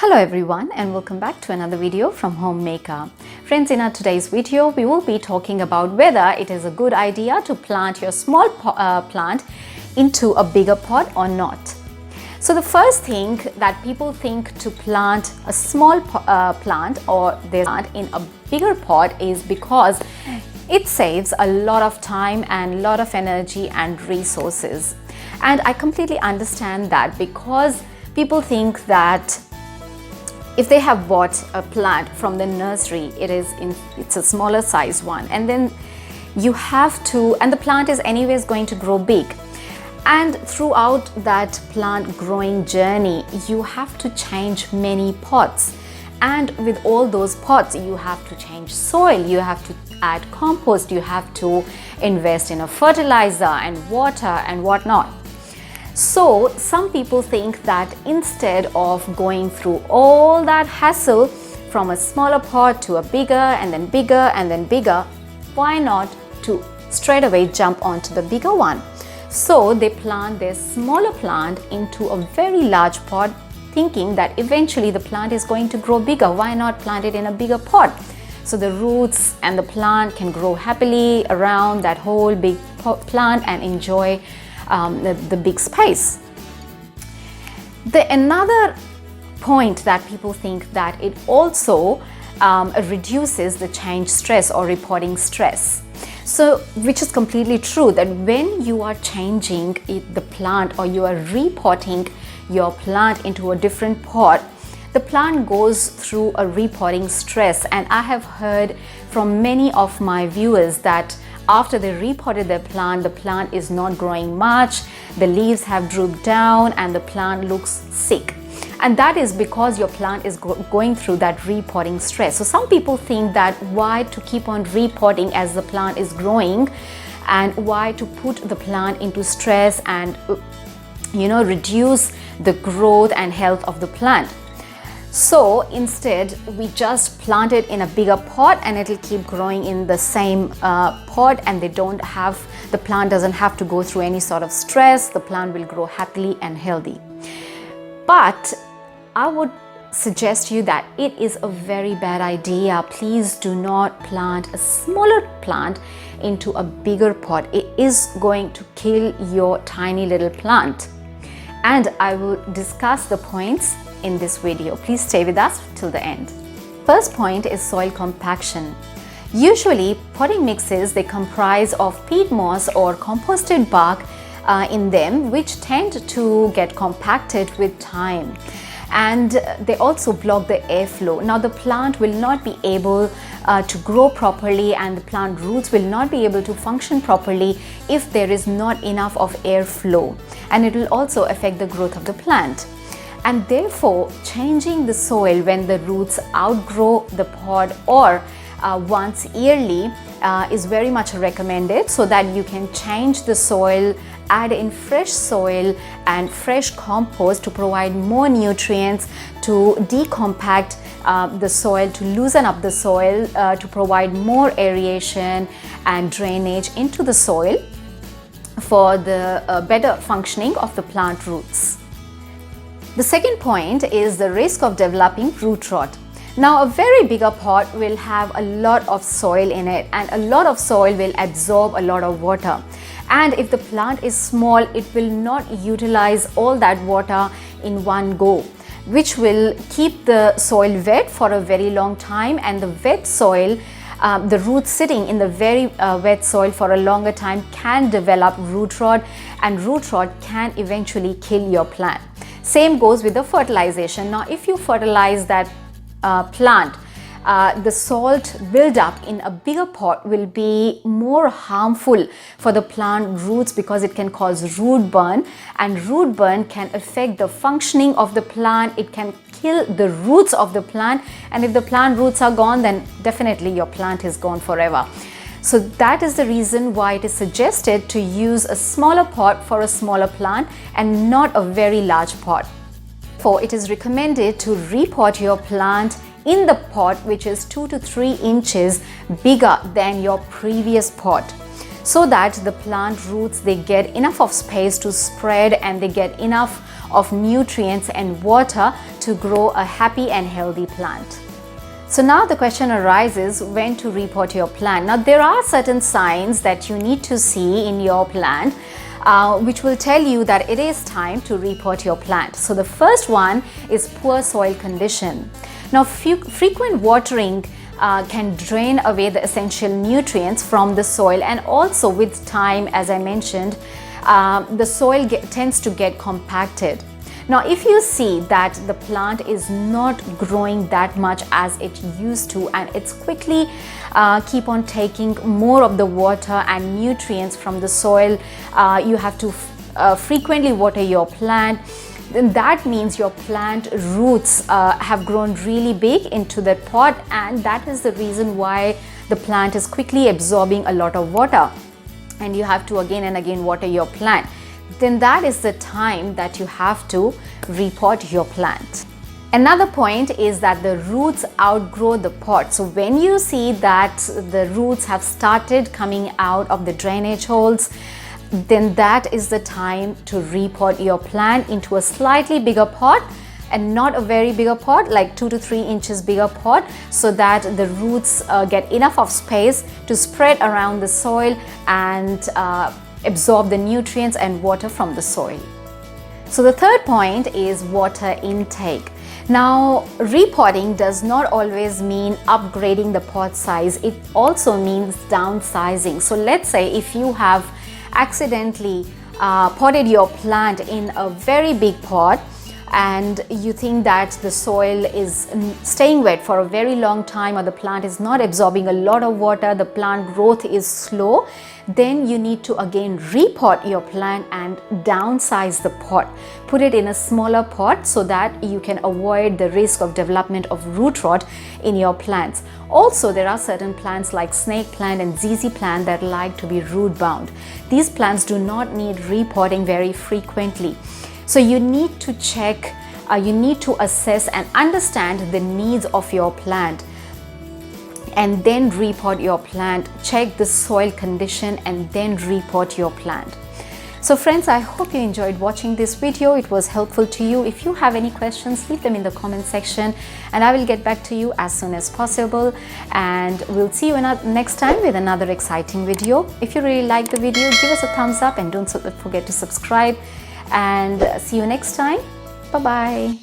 Hello everyone and welcome back to another video from Homemaker. Friends, in our today's video we will be talking about whether it is a good idea to plant your small plant into a bigger pot or not. So the first thing that people think to plant a small plant or their plant in a bigger pot is because it saves a lot of time and a lot of energy and resources. And I completely understand that, because people think that if they have bought a plant from the nursery, it's a smaller size one, and then you have to, and the plant is anyways going to grow big. And throughout that plant growing journey, you have to change many pots. And with all those pots, you have to change soil, you have to add compost, you have to invest in a fertilizer and water and whatnot. So some people think that instead of going through all that hassle from a smaller pot to a bigger and then bigger and then bigger, why not to straight away jump onto the bigger one? So they plant their smaller plant into a very large pot, thinking that eventually the plant is going to grow bigger. Why not plant it in a bigger pot? So the roots and the plant can grow happily around that whole big plant and enjoy the big space. Another point that people think that it also reduces the change stress or repotting stress. So, which is completely true, that when you are changing the plant or you are repotting your plant into a different pot, the plant goes through a repotting stress. And I have heard from many of my viewers that after they repotted their plant, the plant is not growing much, the leaves have drooped down and the plant looks sick. And that is because your plant is going through that repotting stress. So some people think that why to keep on repotting as the plant is growing, and why to put the plant into stress and reduce the growth and health of the plant. So instead, we just plant it in a bigger pot and it'll keep growing in the same pot, and the plant doesn't have to go through any sort of stress. The plant will grow happily and healthy. But I would suggest you that it is a very bad idea. Please do not plant a smaller plant into a bigger pot. It is going to kill your tiny little plant. And I will discuss the points in this video. Please stay with us till the end. First point is soil compaction. Usually potting mixes, they comprise of peat moss or composted bark in them, which tend to get compacted with time, and they also block the airflow. Now the plant will not be able to grow properly, and the plant roots will not be able to function properly if there is not enough of airflow, and it will also affect the growth of the plant. And therefore, changing the soil when the roots outgrow the pot or once yearly is very much recommended, so that you can change the soil, add in fresh soil and fresh compost to provide more nutrients, to decompact the soil, to loosen up the soil, to provide more aeration and drainage into the soil for the better functioning of the plant roots. The second point is the risk of developing root rot. Now, a very bigger pot will have a lot of soil in it, and a lot of soil will absorb a lot of water. And if the plant is small, it will not utilize all that water in one go, which will keep the soil wet for a very long time. And the wet soil, the roots sitting in the very wet soil for a longer time can develop root rot, and root rot can eventually kill your plant. Same goes with the fertilization. Now, if you fertilize that plant, the salt buildup in a bigger pot will be more harmful for the plant roots, because it can cause root burn, and root burn can affect the functioning of the plant. It can kill the roots of the plant, and if the plant roots are gone, then definitely your plant is gone forever. So that is the reason why it is suggested to use a smaller pot for a smaller plant and not a very large pot. For it is recommended to repot your plant in the pot which is 2 to 3 inches bigger than your previous pot, so that the plant roots, they get enough of space to spread and they get enough of nutrients and water to grow a happy and healthy plant. So now the question arises when to repot your plant. Now there are certain signs that you need to see in your plant which will tell you that it is time to repot your plant. So the first one is poor soil condition. Now frequent watering can drain away the essential nutrients from the soil, and also with time, as I mentioned, the soil tends to get compacted. Now if you see that the plant is not growing that much as it used to, and it's quickly keep on taking more of the water and nutrients from the soil, you have to frequently water your plant, then that means your plant roots have grown really big into that pot, and that is the reason why the plant is quickly absorbing a lot of water, and you have to again and again water your plant. Then that is the time that you have to repot your plant. Another point is that the roots outgrow the pot. So when you see that the roots have started coming out of the drainage holes, then that is the time to repot your plant into a slightly bigger pot, and not a very bigger pot, like 2 to 3 inches bigger pot, so that the roots get enough of space to spread around the soil and absorb the nutrients and water from the soil. So the third point is water intake. Now, repotting does not always mean upgrading the pot size. It also means downsizing. So let's say if you have accidentally potted your plant in a very big pot, and you think that the soil is staying wet for a very long time, or the plant is not absorbing a lot of water, the plant growth is slow, then you need to again repot your plant and downsize the pot. Put it in a smaller pot so that you can avoid the risk of development of root rot in your plants. Also, there are certain plants like snake plant and ZZ plant that like to be root bound. These plants do not need repotting very frequently. So you need to check, you need to assess and understand the needs of your plant, and then repot your plant. Check the soil condition and then repot your plant. So friends, I hope you enjoyed watching this video. It was helpful to you. If you have any questions, leave them in the comment section and I will get back to you as soon as possible. And we'll see you next time with another exciting video. If you really like the video, give us a thumbs up and don't forget to subscribe. And see you next time. Bye-bye.